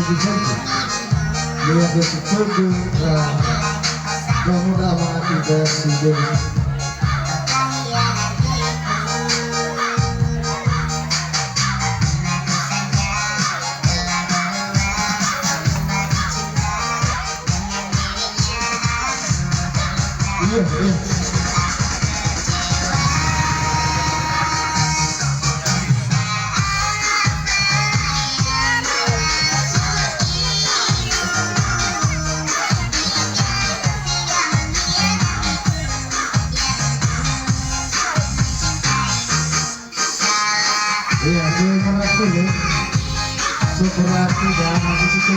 Vicente. Lihat dari tujuh pemuda mati dari dunia. Iya, iya. Iya, terima kasih ya. Super hati dan habis itu